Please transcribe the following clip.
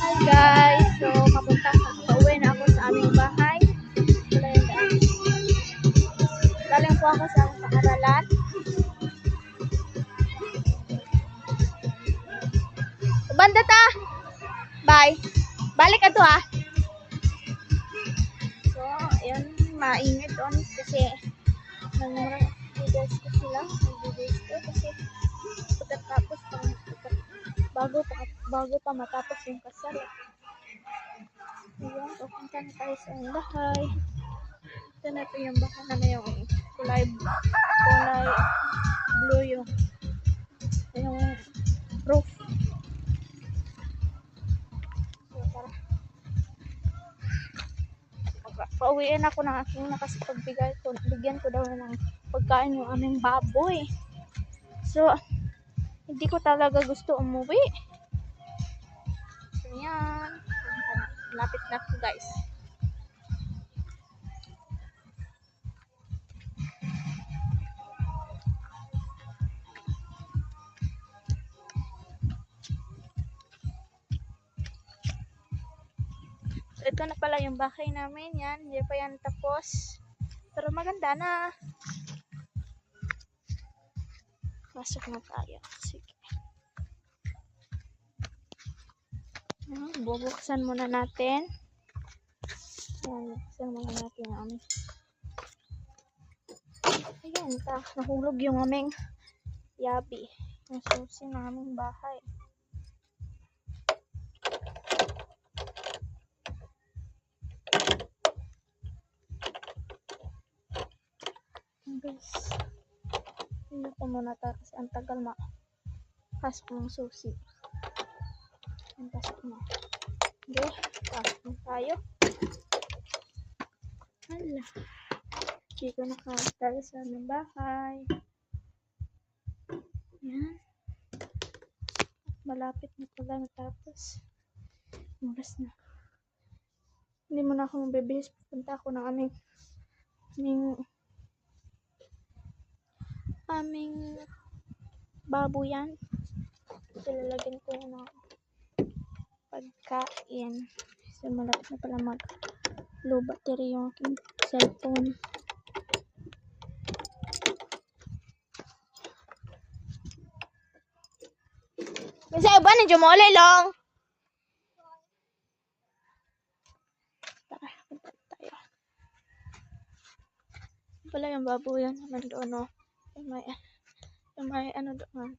Hi guys! So, pauwi na ako sa aming bahay. Wala yung daan. Galing po ako sa paaralan. Banda ta! Bye! Balik ka to ha! So, ayan, mainit doon kasi nag-videos ko sila. Nag-videos ko kasi pagkatapos bago pa matapos yung kasal. Ayan, pupunta na tayo sa bahay. Ito na ito yung bahay na yung kulay blue yung roof. So, tara. Pauwiin ako ng aking bigyan ko daw ng pagkain yung aming baboy. So, hindi ko talaga gusto umuwi. So, yan. Lapit na po guys. So, ito na pala yung bahay namin. Yan. Hindi pa yan tapos. Pero maganda na. Pasok na tayo. Sige. Bubuksan muna natin. Yan. Bubuksan muna natin yung aming. Ayan. Nahulog yung aming yabi. Yung susi ng aming bahay. Guys. Hindi ko muna tayo kasi ang tagal pasok ng susi. Ang pasok na. Okay. Pasok na tayo. Hala. Hindi ko nakakatayo sa aming bahay. Yan. Malapit na pala matapos. Oras na. Hindi mo na ako mabibihis. Pupunta ako ng aming baboyan. Ilalagyan ko ng pagkain. So, malapit na pala low battery yung aking cellphone. Minsan iba na dyan mo lang. Tara, punta tayo. Pala yung baboyan naman doon, no? Yung may ano doon.